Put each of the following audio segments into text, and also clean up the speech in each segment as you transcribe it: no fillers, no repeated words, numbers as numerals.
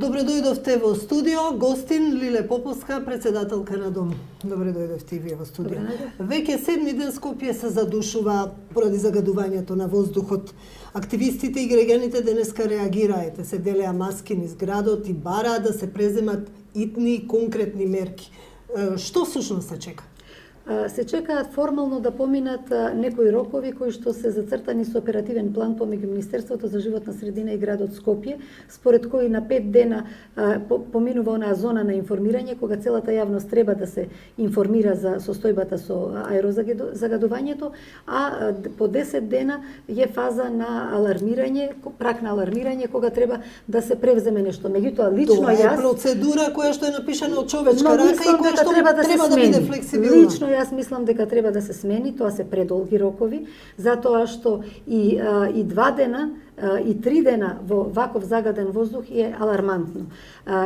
Добре дојдовте во студио, гостин Лиле Поповска, председателка на Дом. Добре дојдовте и вие во студио. Веќе 7 ден Скопје се задушува поради загадувањето на воздухот. Активистите и граѓаните денеска реагираат, се делеа маски низ градот и бараат да се преземат итни и конкретни мерки. Што всушност се чека? Се чекаат формално да поминат некои рокови кои што се зацртани со оперативен план помеѓу Министерството за животна средина и градот Скопје, според кои на 5 дена поминува онаа зона на информирање, кога целата јавност треба да се информира за состојбата со аерозагадувањето, а по 10 дена е фаза на алармирање, прак на алармирање, кога треба да се превземе нешто. Меѓутоа, лично јас... Тоа е процедура која што е напишана од човечка рака и која што треба да биде флексибилна. Лично јас мислам дека треба да се смени, тоа се предолги рокови, затоа што и 2 дена и 3 дена во ваков загаден воздух е алармантно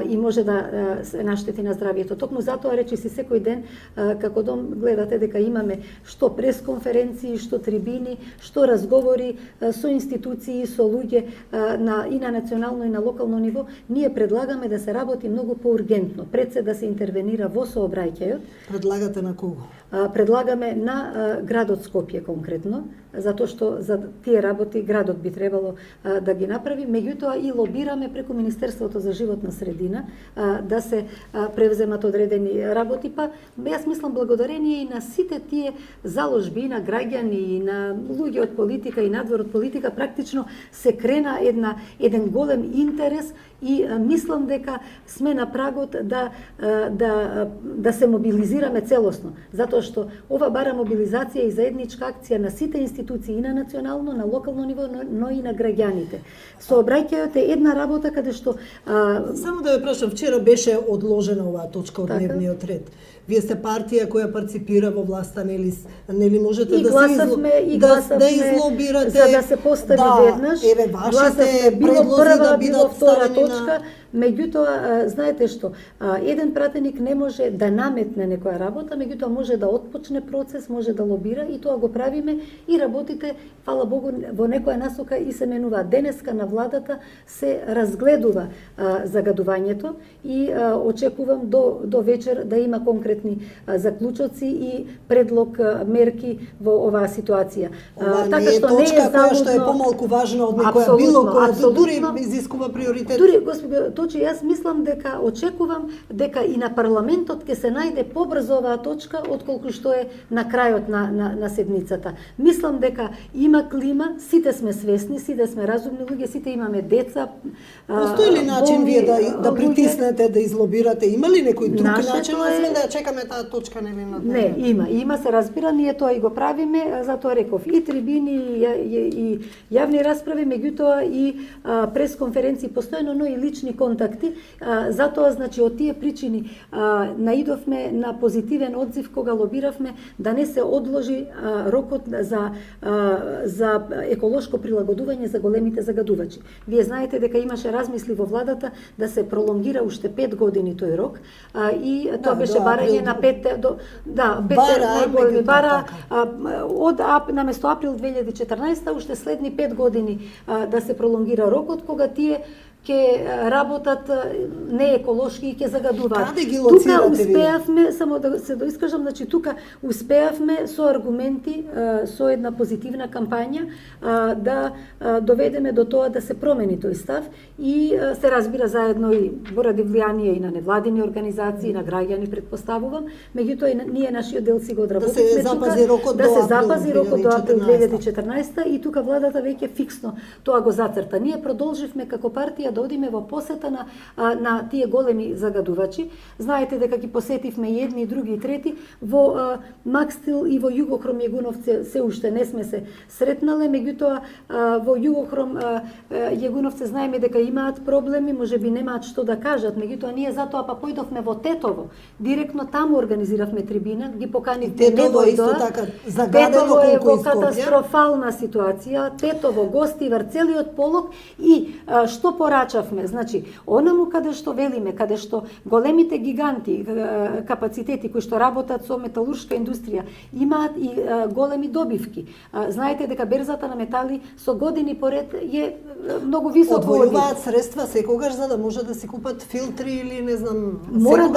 и може да се наштети на здравието. Токму затоа речиси секој ден како Дом гледате дека имаме што пресконференции, што трибини, што разговори со институции, со луѓе и на национално и на локално ниво. Ние предлагаме да се работи многу поургентно, пред се да се интервенира во сообраќајот. Предлагате на кого? Предлагаме на градот Скопје конкретно, затоа што за тие работи градот би требало да ги направи, меѓутоа и лобираме преку Министерството за животна средина да се превземат одредени работи, па јас мислам благодарение и на сите тие заложби и на граѓани и на луѓе од политика и надвор од политика, практично се крена еден голем интерес и мислам дека сме на прагот да се мобилизираме целосно, затоа што ова бара мобилизација и заедничка акција на сите институции и на национално, на локално ниво, но и на граѓаните. Сообраќајот е една работа каде што... Само да ве прашам, вчера беше одложена оваа точка од дневниот ред. Вие сте партија која парципира во власта, нели можете да излобирате, за да се постави веднаш. Вашите предлози да бидат втора точка. Меѓутоа, знаете што, еден пратеник не може да наметне некоја работа, меѓутоа може да отпочне процес, може да лобира и тоа го правиме и работите, фала Богу, во некоја насока и се менува. Денеска на владата се разгледува загадувањето и очекувам до вечер да има конкретни заклучоци и предлог мерки во оваа ситуација. Ова не е точка која што е помалку важна од некоја било која дури изискува приоритет. Дури, господи, точи, јас мислам дека очекувам дека и на парламентот ќе се најде побрзо оваа точка отколку што е на крајот на седмицата. Мислам дека има клима, сите сме свесни, сите сме разумни луѓе, сите имаме деца. Постои ли начин вие да притиснете, да излобирате? Има ли некој друг начин, освен да чекаме таа точка нели на дневниот? Не, има се разбира, ние тоа и го правиме, затоа реков и трибини и јавни расправи, меѓутоа и пресконференции постојано, но и лични контакти. Затоа, значи, од тие причини наидовме на позитивен одзив кога лобиравме да не се одложи рокот за еколошко прилагодување за големите загадувачи. Вие знаете дека имаше размисли во владата да се пролонгира уште 5 години тој рок и тоа беше барање на 5 најголеми бара од наместо април 2014 уште следни 5 години да се пролонгира рокот кога тие ќе работат не еколошки и ќе загадуваат. Тука успеавме, само да се доискажам, значи тука успеавме со аргументи, со една позитивна кампања да доведеме до тоа да се промени тој став и се разбира заедно и поради влијание и на невладини организации, на граѓани предпоставувам, меѓутоа ние нашиот дел си го одработивме, да се запази рокот до април 2014 и тука владата веќе фиксно тоа го зацрта. Ние продолживме како партија да одиме во посета на тие големи загадувачи. Знаете дека ги посетивме и едни, и други, и трети. Во Макстил и во Југохром Јегуновци се уште не сме се сретнале, меѓутоа во Југохром Јегуновци знаеме дека имаат проблеми, можеби немаат што да кажат, меѓутоа ние затоа па појдовме во Тетово. Директно таму организиравме трибина, ги поканивме, не дојдоа. Тетово е во катастрофална ситуација. Тетово, Гостивар, целиот Полог и што поради врачавме, значи, онаму каде што велиме, каде што големите гиганти, капацитети кои што работат со металуршка индустрија, имаат и големи добивки. Знаете дека берзата на метали со години поред е многу високо. Одвојуваат средства секогаш за да може да си купат филтри или не знам, мора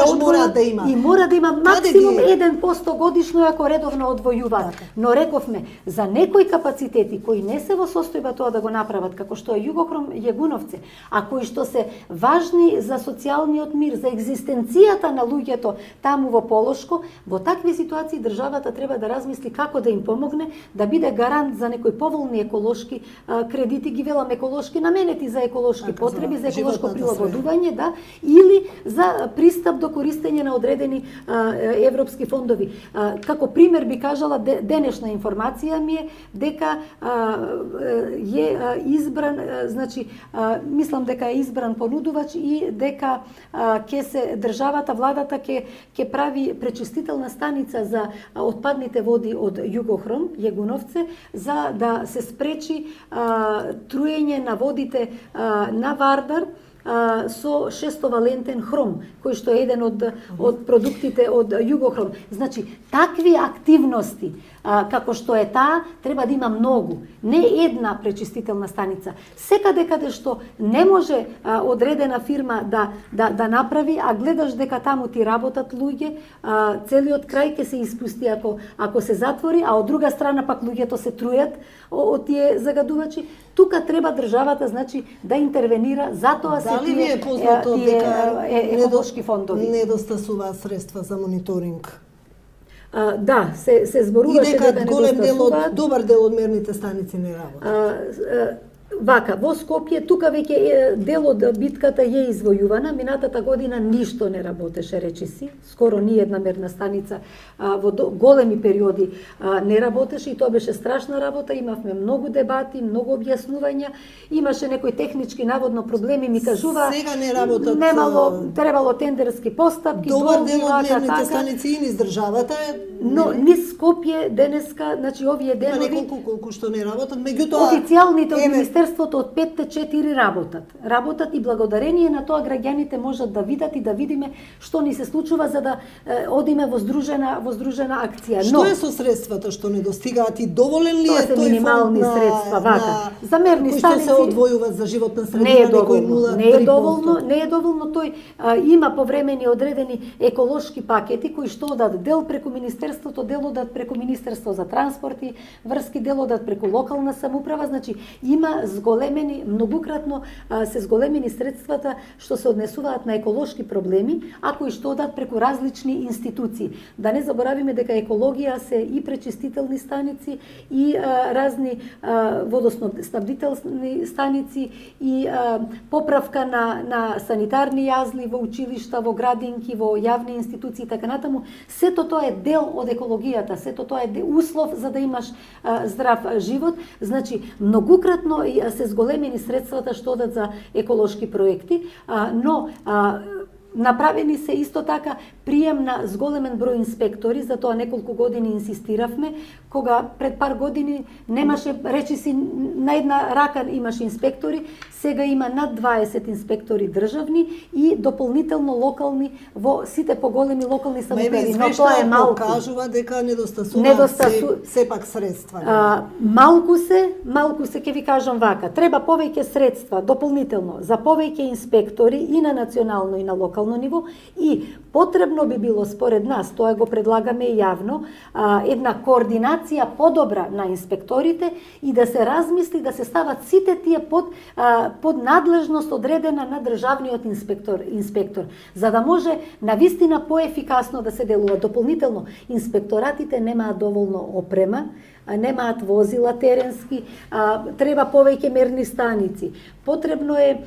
да има. И мора да има максимум 1% годишно ако редовно одвојуваат. Но рековме, за некои капацитети кои не се во состојба тоа да го направат, како што е Југохром Јегуновце, а кои што се важни за социјалниот мир, за екзистенцијата на луѓето таму во Полошко, во такви ситуации државата треба да размисли како да им помогне, да биде гарант за некои поволни еколошки кредити, ги велам еколошки наменети за еколошки потреби, за еколошко прилагодување, да, или за пристап до користење на одредени европски фондови. Како пример би кажала, денешна информација ми е дека е избран, значи, мислам дека е избран понудувач и дека ќе се државата, владата ќе прави пречистителна станица за отпадните води од Југохром, Јегуновце, за да се спречи труење на водите на Вардар со шестовалентен хром, кој што е еден од продуктите од Југохром. Значи, такви активности, како што е таа, треба да има многу. Не една пречистителна станица. Секаде каде што не може одредена фирма да направи, а гледаш дека таму ти работат луѓе, целиот крај ќе се испусти ако се затвори, а од друга страна пак луѓето се трујат од тие загадувачи. Тука треба државата, значи, да интервенира, затоа се Дали ви е познато дека еколошки фондови недостасуваат средства за мониторинг? Да, се зборуваше дека недостасуваат. Добар дел од мерните станици не работат. Вака, во Скопје, тука веќе дел од битката е извојувана. Минатата година ништо не работеше, речиси. Скоро ни една мерна станица во големи периоди не работеше и тоа беше страшна работа. Имавме многу дебати, многу објаснувања. Имаше некои технички наводно проблеми, ми кажува. Сега не работат. Требало тендерски постапки, добар дел од мерните станици и низ државата е. Но низ Скопје денеска, значи овие денови колку што не работат, меѓутоа официјалните од Министерството од 5-4 работат. Работат и благодарение на тоа граѓаните можат да видат и да видиме што ни се случува за да одиме во здружена акција. Што е со средствата што не достигаат и доволен ли е тој минимални средства, вака. За мерни станици кои што се одвојуваат за животна средина, не е доволно тој има повремени одредени еколошки пакети кои што одат дел преку Министерството, дел одат преку Министерство за транспорт и врски, дел одат преку локална самоуправа, значи има зголемени, многукратно се зголемени средствата што се однесуваат на еколошки проблеми, а кои што одат преку различни институции. Да не заборавиме дека екологија се и пречистителни станици и разни водоснабдителни станици и поправка на санитарни јазли во училишта, во градинки, во јавни институции и така натаму. Сето тоа е дел од екологијата, сето тоа е услов за да имаш здрав живот. Значи, многукратно се зголемени средствата што одат за еколошки проекти, но направени се исто така прием на зголемен број инспектори, за тоа неколку години инсистиравме, кога пред пар години немаше, речиси, на една рака имаше инспектори, сега има над 20 инспектори државни и дополнително локални во сите поголеми локални самоуправи, но тоа е малку. Покажува дека недостасуваат сепак средства. Малку се, ќе ви кажам вака, треба повеќе средства дополнително за повеќе инспектори и на национално и на локално ниво и потребно би било според нас, тоа го предлагаме и јавно, една координација подобра на инспекторите и да се размисли да се стават сите тие под надлежност одредена на државниот инспектор, за да може навистина поефикасно да се делува. Дополнително, инспекторатите немаат доволно опрема, немаат возила теренски, треба повеќе мерни станици. Потребно е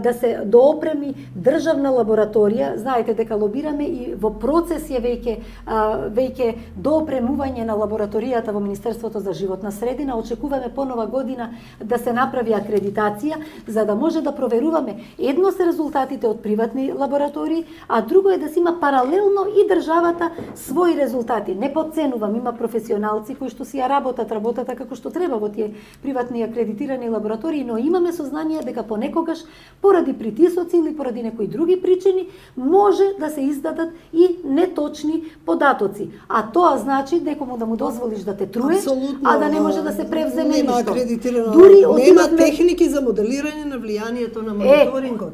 да се доопреми државна лабораторија. Знаете дека лобираме и во процес е веќе доопремување на лабораторијата во Министерството за животна средина. Очекуваме по нова година да се направи акредитација, за да може да проверуваме едно се резултатите од приватни лаборатории, а друго е да се има паралелно и државата своји резултати. Не подценувам, има професионалци кои што си ја работата како што треба во тие приватни акредитирани лаборатории, но имаме сознание дека понекогаш поради притисоци или поради некои други причини може да се издадат и неточни податоци. А тоа значи некому да му дозволиш да те труе, а да не може да се превземе ништо. Нема акредитирано, нема техники за моделирање на влијанието на мониторингот.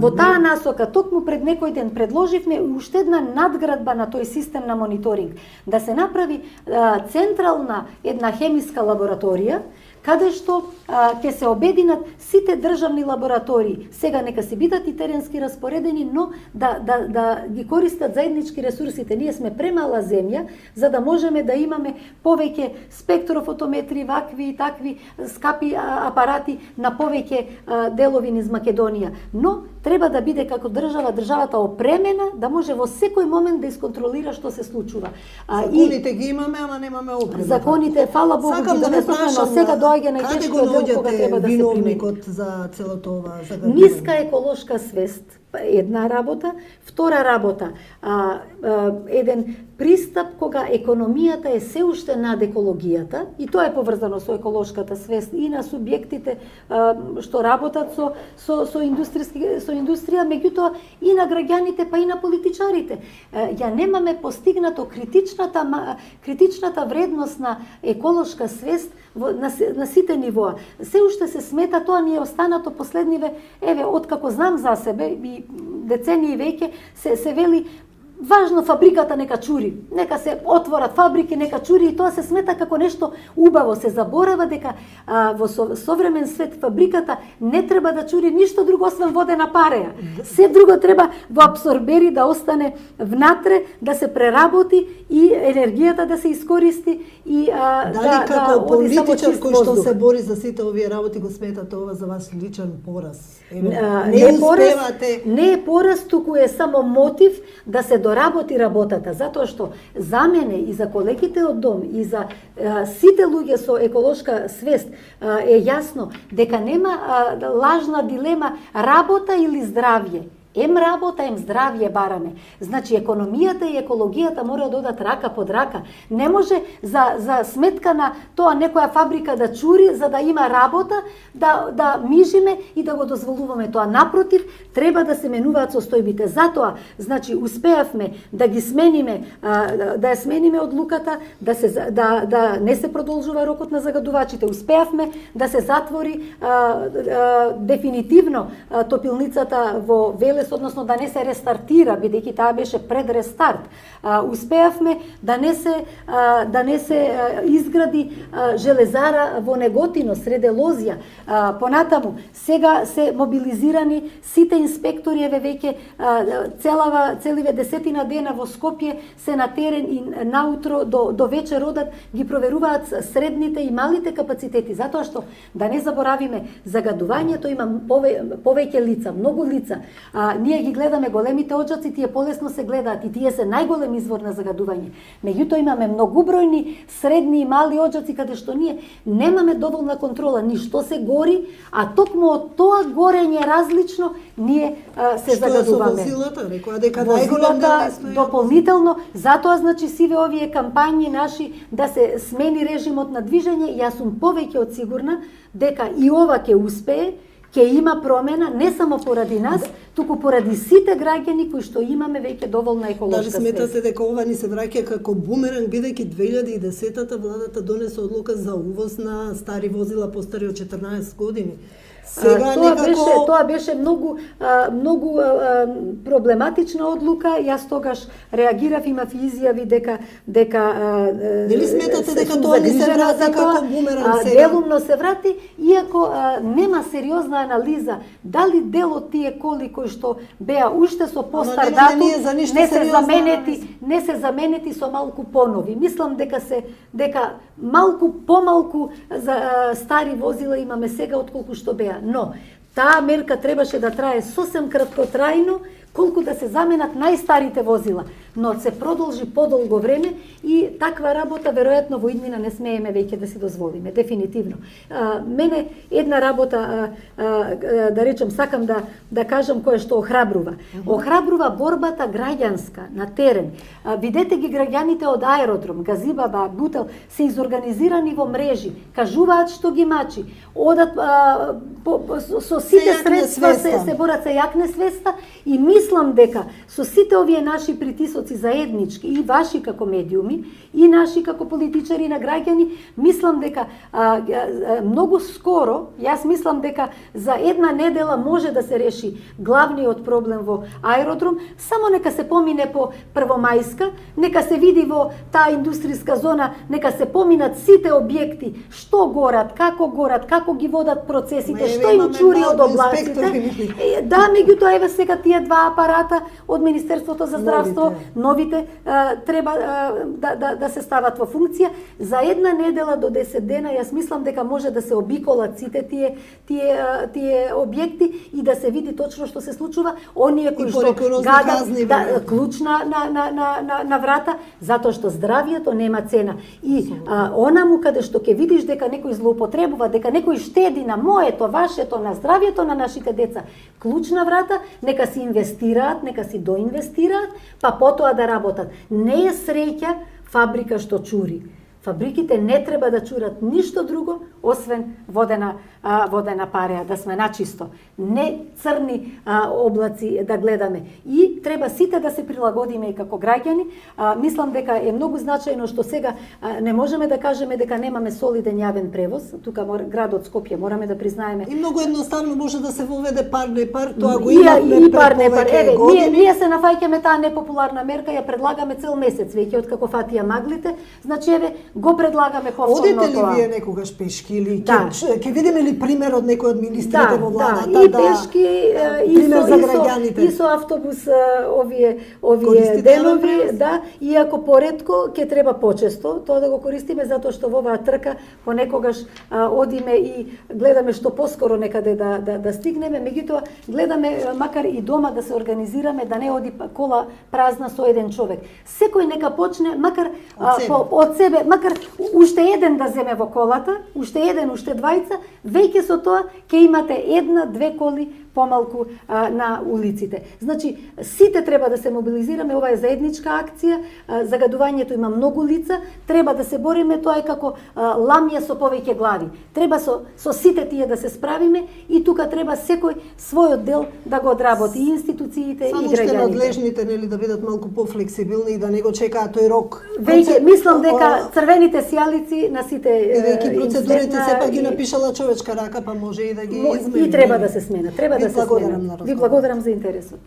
Во таа насока, токму пред некој ден предложивме уште една надградба на тој систем на мониторинг, да се направи централна една хемиска лабораторија, каде што ќе се обединат сите државни лаборатории. Сега нека се бидат и теренски распоредени, но да ги користат заеднички ресурсите. Ние сме премала земја за да можеме да имаме повеќе спектрофотометри, вакви и такви скапи апарати на повеќе делови низ Македонија. Но треба да биде како државата опремена да може во секој момент да исконтролира што се случува. Законите ги имаме, ама немаме опрема. Законите, фала Богу, ги донесовме, но сега доаѓа најтешкиот дел кога треба да се примени. Виновникот за целото ова загадување? Ниска еколошка свест, една работа. Втора работа, еден пристап кога економијата е се уште над екологијата, и тоа е поврзано со еколошката свест и на субјектите што работат со индустрија, меѓутоа и на граѓаните, па и на политичарите. Ја немаме постигнато критичната вредност на еколошка свест на сите нивоа. Се уште се смета, тоа ни е останато последниве, откако знам за себе, и децении веќе се вели важно фабриката нека чури, нека се отворат фабрики, нека чури, и тоа се смета како нешто убаво. Се заборава дека во современ свет фабриката не треба да чури ништо друго освен водена пареја. Се друго треба во абсорбери да остане внатре, да се преработи и енергијата да се искористи и дали како политичар кој што се бори за сите овие работи го сметате ова за вас личен пораз? Не е пораз, туку е само мотив да се доработи работата, затоа што за мене и за колегите од дом и за сите луѓе со еколошка свест е јасно дека нема лажна дилема работа или здравје. Ем работа, ем здравје бараме. Значи, економијата и екологијата мора да одат рака под рака. Не може за сметка на тоа некоја фабрика да чури, за да има работа, да мижиме и да го дозволуваме тоа. Напротив, треба да се менуваат состојбите. Затоа, значи, успеавме да ги смениме, да ја смениме одлуката, да не се продолжува рокот на загадувачите. Успеавме да се затвори дефинитивно топилницата во Велес, односно да не се рестартира, бидејќи таа беше пред рестарт. Успеавме да не се изгради железара во Неготино, среде Лозија. Понатаму, сега се мобилизирани сите инспектори, веќе целиве десетина дена во Скопје се на терен и наутро до вечер одат, ги проверуваат средните и малите капацитети, затоа што да не заборавиме, загадувањето има повеќе лица, многу лица. Ние ги гледаме големите оджаци, тие полесно се гледаат и тие се најголем извор на загадување. Меѓутоа имаме многубројни средни и мали оджаци каде што ние немаме доволна контрола ни што се гори, а токму од тоа горење различно ние се загадуваме. Што со возилата, рекоа дека возилата дополнително, затоа значи сиве овие кампањи наши да се смени режимот на движење, јас сум повеќе од сигурна дека и ова ќе успее, ќе има промена не само поради нас, туку поради сите граѓани кои што имаме веќе доволна еколошка свест. Дали сметате дека ова ни се враќа како бумеранг, бидејќи 2010-та владата донесе одлука за увоз на стари возила постари од 14 години? Тоа беше многу проблематична одлука. Јас тогаш реагирав, имав изјави дека дали сметате дека тоа не се врати како бумеранг сега? Делумно се врати, иако нема сериозна анализа дали дел од тие коли кои што беа уште со постар датум не се заменети со малку понови. Мислам дека малку помалку за стари возила имаме сега отколку што беа. Но таа мерка требаше да трае сосем краткотрајно, колку да се заменат најстарите возила. но се продолжи подолго време и таква работа веројатно во иднина не смееме веќе да си дозволиме, дефинитивно. Мене една работа, да речем, сакам да кажам која што охрабрува. Охрабрува борбата граѓанска на терен. Видете ги граѓаните од аеродром, Газибаба, Бутел, се изорганизирани во мрежи, кажуваат што ги мачи, одат со сите средства се борат се јакне свеста и мислам дека со сите овие наши притисоци заеднички и ваши како медиуми и наши како политичари на граѓани, мислам дека многу скоро, јас мислам дека за една недела може да се реши главниот проблем во аеродром, само нека се помине по Првомајска, нека се види во таа индустријска зона, нека се поминат сите објекти, што горат, како ги водат процесите, што им чури од облаците. Да, меѓутоа еве сега тие два апарата од Министерството за здравство, новите треба да се стават во функција. За една недела до 10 дена јас мислам дека може да се обиколат сите тие објекти и да се види точно што се случува. Оние кои што гадат клуч на врата, затоа што здравието нема цена. И онаму каде што ќе видиш дека некој злоупотребува, дека некој штеди на моето, вашето, на здравието на нашите деца, клуч на врата, нека си инвестираат, нека си доинвестираат, па потоа да работат. Не е среќа фабрика што чури. Фабриките не треба да чурат ништо друго, освен водена пареа, да сме начисто. Не црни облаци да гледаме. И треба сите да се прилагодиме и како граѓани. Мислам дека е многу значајно што сега не можеме да кажеме дека немаме солиден јавен превоз. Тука градот Скопје мораме да признаеме. И многу едноставно може да се воведе пар, тоа го имаме пред повеќе години. Ние се нафаќаме таа непопуларна мерка, ја предлагаме цел месец веќе од како фатија маглите. Значи еве го предлагаме повторно тоа. Одите ли вие некогаш пешки или ќе видиме ли пример од некој од министрите во владата? Да, и пешки и со автобус овие денови, да, иако поретко ќе треба почесто тоа да го користиме затоа што во оваа трка понекогаш одиме и гледаме што поскоро некаде да стигнеме, меѓутоа гледаме макар и дома да се организираме, да не оди кола празна со еден човек. Секој нека почне макар од себе, макар уште еден да земе во колата, уште еден, уште двајца, веќе со тоа ќе имате една-две коли помалку на улиците. Значи, сите треба да се мобилизираме, ова е заедничка акција, загадувањето има многу лица, треба да се бориме, тоа е како ламја со повеќе глави. Треба со сите тие да се справиме и тука треба секој својот дел да го одработи, и институциите и граѓаните. Само уште надлежните нели да бидат малку пофлексибилни и да не го чекаат тој рок. Веќе мислам дека црвените сјалици на сите и процедурите сепак ги напишала човечка рака, па може и да ги измени. И треба да се смена, треба да се смена. Ви благодарам за интересот.